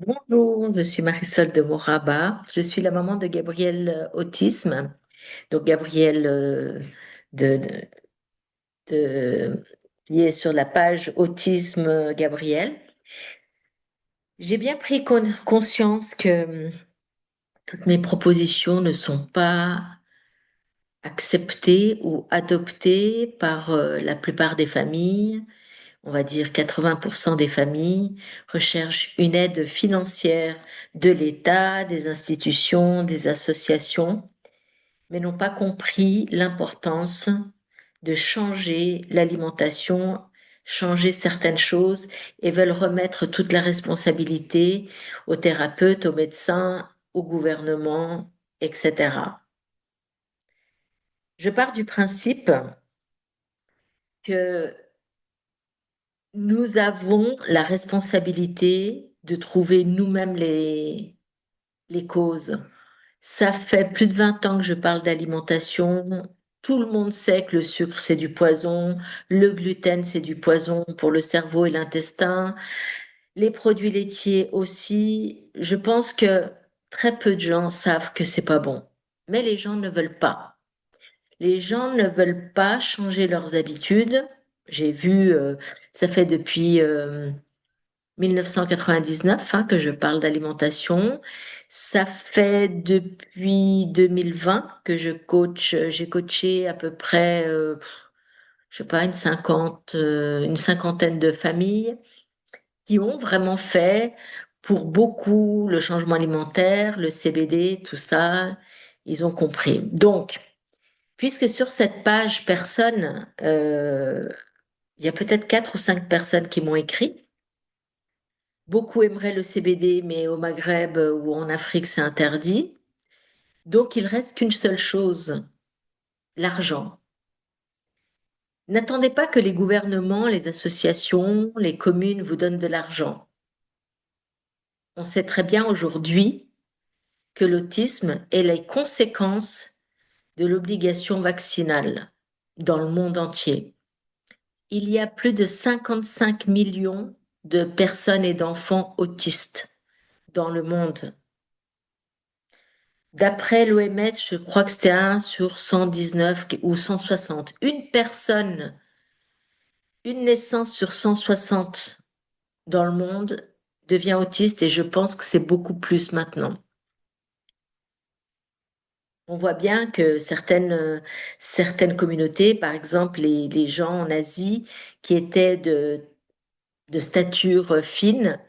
Bonjour, je suis Marisol de Moraba. Je suis la maman de Gabriel Autisme. Donc Gabriel de, de- qui est sur la page Autisme Gabriel. J'ai bien pris conscience que toutes mes propositions ne sont pas acceptées ou adoptées par la plupart des familles. On va dire 80% des familles recherchent une aide financière de l'État, des institutions, des associations, mais n'ont pas compris l'importance de changer l'alimentation, changer certaines choses et veulent remettre toute la responsabilité aux thérapeutes, aux médecins, au gouvernement, etc. Je pars du principe que nous avons la responsabilité de trouver nous-mêmes les causes. Ça fait plus de 20 ans que je parle d'alimentation. Tout le monde sait que le sucre, c'est du poison, le gluten, c'est du poison pour le cerveau et l'intestin, les produits laitiers aussi. Je pense que très peu de gens savent que c'est pas bon. Mais les gens ne veulent pas. Les gens ne veulent pas changer leurs habitudes. J'ai vu, ça fait depuis 1999 que je parle d'alimentation. Ça fait depuis 2020 que je coach. J'ai coaché à peu près, je sais pas, une cinquantaine de familles qui ont vraiment fait pour beaucoup le changement alimentaire, le CBD, tout ça. Ils ont compris. Donc, puisque sur cette page, il y a peut-être 4 ou 5 personnes qui m'ont écrit. Beaucoup aimeraient le CBD, mais au Maghreb ou en Afrique, c'est interdit. Donc, il reste qu'une seule chose, l'argent. N'attendez pas que les gouvernements, les associations, les communes vous donnent de l'argent. On sait très bien aujourd'hui que l'autisme est les conséquences de l'obligation vaccinale dans le monde entier. Il y a plus de 55 millions de personnes et d'enfants autistes dans le monde. D'après l'OMS, je crois que c'était 1 sur 119 ou 160. Une personne, une naissance sur 160 dans le monde devient autiste et je pense que c'est beaucoup plus maintenant. On voit bien que certaines communautés, par exemple les gens en Asie qui étaient de stature fine,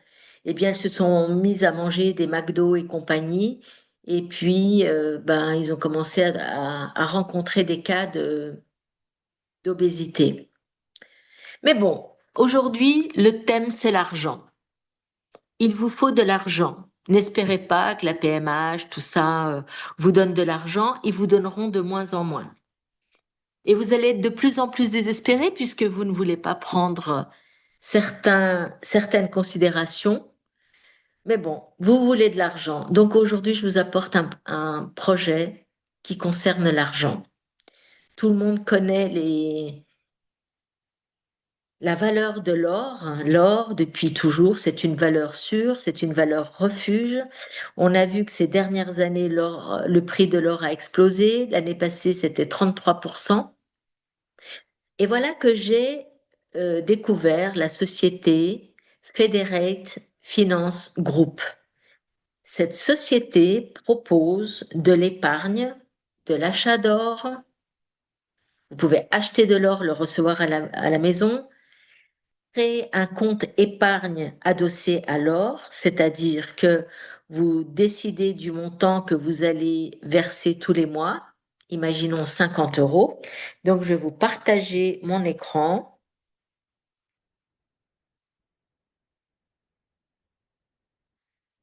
eh bien, elles se sont mises à manger des McDo et compagnie. Et puis, ben, ils ont commencé à rencontrer des cas d'obésité. Mais bon, aujourd'hui, le thème, c'est l'argent. Il vous faut de l'argent. N'espérez pas que la PMH, tout ça, vous donne de l'argent. Ils vous donneront de moins en moins. Et vous allez être de plus en plus désespéré puisque vous ne voulez pas prendre certaines considérations. Mais bon, vous voulez de l'argent. Donc aujourd'hui, je vous apporte un projet qui concerne l'argent. Tout le monde connaît la valeur de l'or. L'or, depuis toujours, c'est une valeur sûre, c'est une valeur refuge. On a vu que ces dernières années, le prix de l'or a explosé. L'année passée, c'était 33%. Et voilà que j'ai découvert la société Federate Finance Group. Cette société propose de l'épargne, de l'achat d'or. Vous pouvez acheter de l'or, le recevoir à la maison, créer un compte épargne adossé à l'or, c'est-à-dire que vous décidez du montant que vous allez verser tous les mois, imaginons 50 euros. Donc, je vais vous partager mon écran.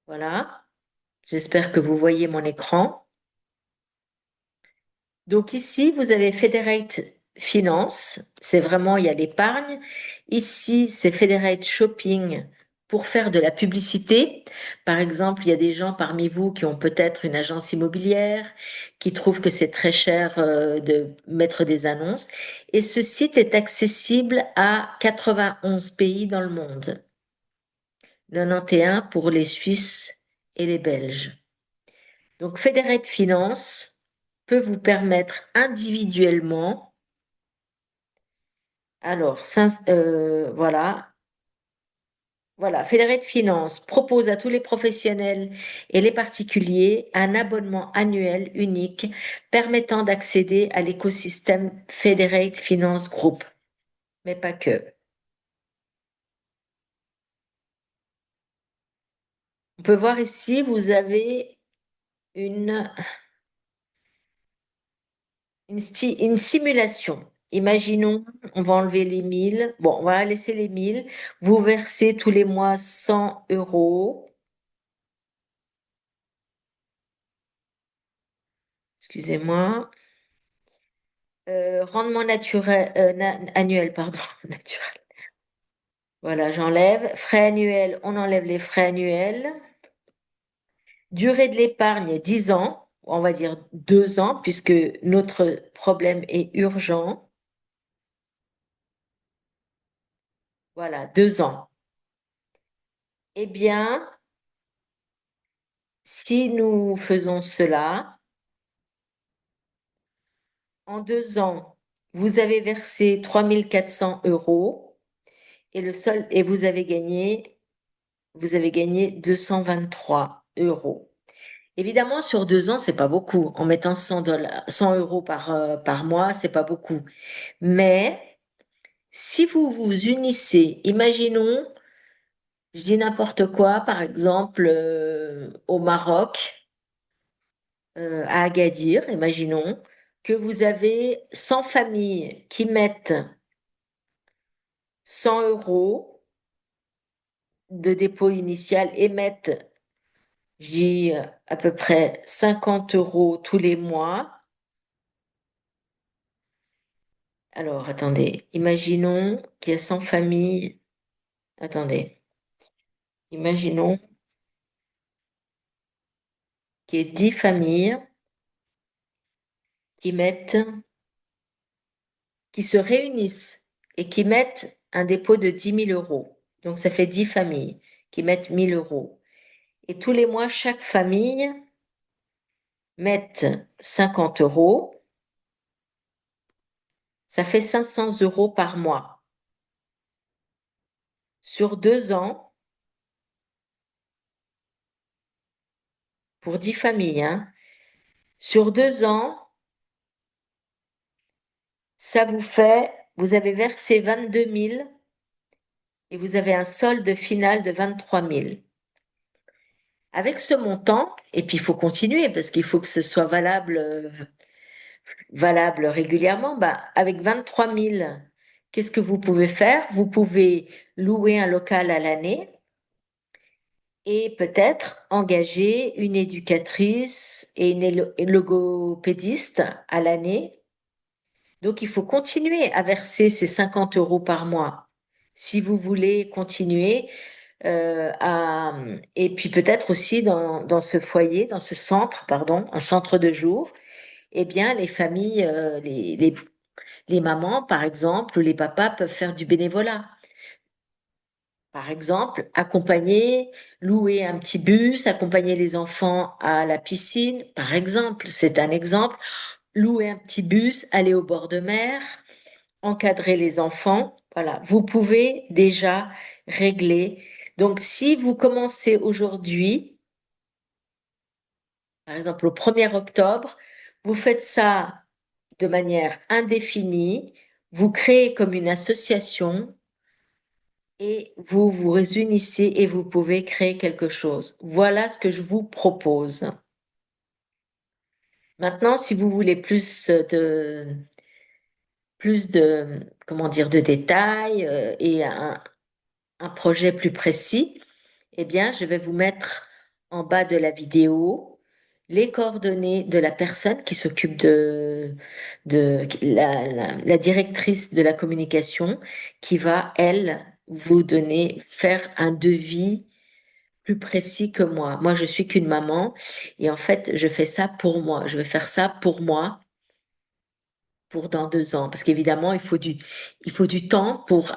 Voilà, j'espère que vous voyez mon écran. Donc ici, vous avez Federate Finance, c'est vraiment, il y a l'épargne. Ici, c'est Federate Shopping pour faire de la publicité. Par exemple, il y a des gens parmi vous qui ont peut-être une agence immobilière, qui trouvent que c'est très cher de mettre des annonces. Et ce site est accessible à 91 pays dans le monde. 91 pour les Suisses et les Belges. Donc, Federate Finance peut vous permettre individuellement, alors, voilà, voilà, Federate Finance propose à tous les professionnels et les particuliers un abonnement annuel unique permettant d'accéder à l'écosystème Federate Finance Group, mais pas que. On peut voir ici, vous avez une, une simulation. Imaginons, on va enlever les 1000. Bon, on va laisser les 1000. Vous versez tous les mois 100 euros. Excusez-moi. Rendement naturel, annuel, pardon, naturel. Voilà, j'enlève. Frais annuels, on enlève les frais annuels. Durée de l'épargne, 10 ans. On va dire 2 ans, puisque notre problème est urgent. Voilà, 2 ans. Eh bien, si nous faisons cela, en 2 ans, vous avez versé 3 400 € et et vous avez gagné 223 €. Évidemment, sur 2 ans, c'est pas beaucoup. En mettant 100 $, 100 € par mois, c'est pas beaucoup. Mais si vous vous unissez, imaginons, je dis n'importe quoi, par exemple, au Maroc, à Agadir, imaginons que vous avez 100 familles qui mettent 100 € de dépôt initial et mettent, je dis à peu près 50 € tous les mois. Alors, attendez, imaginons qu'il y a 100 familles. Attendez, imaginons qu'il y ait 10 familles qui mettent, qui se réunissent et qui mettent un dépôt de 10 000 €. Donc, ça fait 10 familles qui mettent 1 000 €. Et tous les mois, chaque famille met 50 €. Ça fait 500 € par mois. Sur 2 ans, pour 10 familles, hein. Sur 2 ans, ça vous fait, vous avez versé 22 000 et vous avez un solde final de 23 000. Avec ce montant, et puis il faut continuer parce qu'il faut que ce soit valable régulièrement, bah, avec 23 000, qu'est-ce que vous pouvez faire? Vous pouvez louer un local à l'année et peut-être engager une éducatrice et une logopédiste à l'année. Donc, il faut continuer à verser ces 50 € par mois si vous voulez continuer et puis peut-être aussi dans ce foyer, dans ce centre, pardon, un centre de jour, eh bien, les familles, les mamans, par exemple, ou les papas peuvent faire du bénévolat. Par exemple, accompagner, louer un petit bus, accompagner les enfants à la piscine, par exemple, c'est un exemple. Louer un petit bus, aller au bord de mer, encadrer les enfants. Voilà, vous pouvez déjà régler. Donc, si vous commencez aujourd'hui, par exemple au 1er octobre, vous faites ça de manière indéfinie, vous créez comme une association et vous vous réunissez et vous pouvez créer quelque chose. Voilà ce que je vous propose. Maintenant, si vous voulez comment dire, de détails et un projet plus précis, eh bien, je vais vous mettre en bas de la vidéo les coordonnées de la personne qui s'occupe de la directrice de la communication qui va, elle, vous faire un devis plus précis que moi. Moi, je suis qu'une maman et en fait, je fais ça pour moi. Je vais faire ça pour moi pour dans 2 ans. Parce qu'évidemment, il faut du temps pour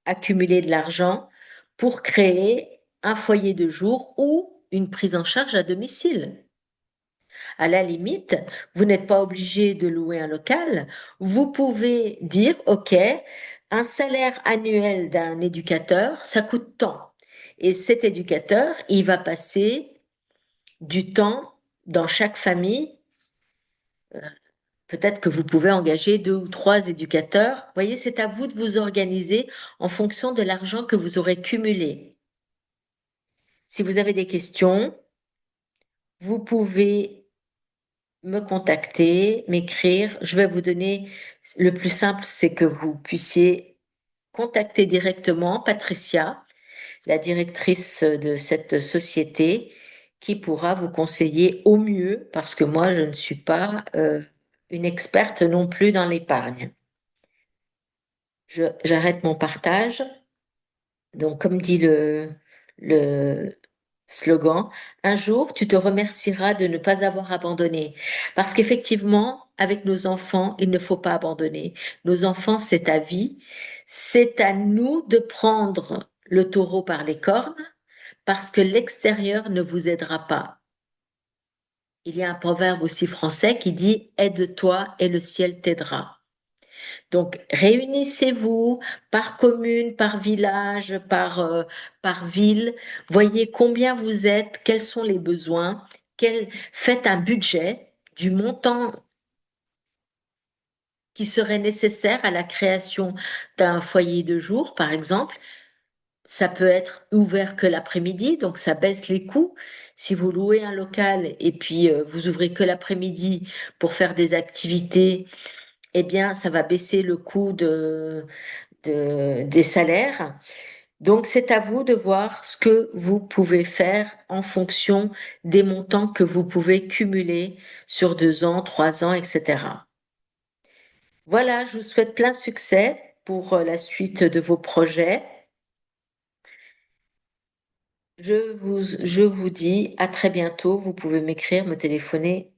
accumuler de l'argent, pour créer un foyer de jour ou une prise en charge à domicile. À la limite, vous n'êtes pas obligé de louer un local. Vous pouvez dire, OK, un salaire annuel d'un éducateur, ça coûte tant. Et cet éducateur, il va passer du temps dans chaque famille. Peut-être que vous pouvez engager 2 ou 3 éducateurs. Vous voyez, c'est à vous de vous organiser en fonction de l'argent que vous aurez cumulé. Si vous avez des questions, vous pouvez me contacter, m'écrire. Je vais vous donner, le plus simple, c'est que vous puissiez contacter directement Patricia, la directrice de cette société, qui pourra vous conseiller au mieux, parce que moi, je ne suis pas une experte non plus dans l'épargne. J'arrête mon partage. Donc, comme dit le slogan, un jour, tu te remercieras de ne pas avoir abandonné. Parce qu'effectivement, avec nos enfants, il ne faut pas abandonner. Nos enfants, c'est ta vie. C'est à nous de prendre le taureau par les cornes parce que l'extérieur ne vous aidera pas. Il y a un proverbe aussi français qui dit aide-toi et le ciel t'aidera. Donc, réunissez-vous par commune, par village, par ville. Voyez combien vous êtes, quels sont les besoins. Faites un budget du montant qui serait nécessaire à la création d'un foyer de jour, par exemple. Ça peut être ouvert que l'après-midi, donc ça baisse les coûts. Si vous louez un local et puis vous ouvrez que l'après-midi pour faire des activités, eh bien, ça va baisser le coût des salaires. Donc, c'est à vous de voir ce que vous pouvez faire en fonction des montants que vous pouvez cumuler sur 2 ans, 3 ans, etc. Voilà, je vous souhaite plein succès pour la suite de vos projets. Je vous dis à très bientôt. Vous pouvez m'écrire, me téléphoner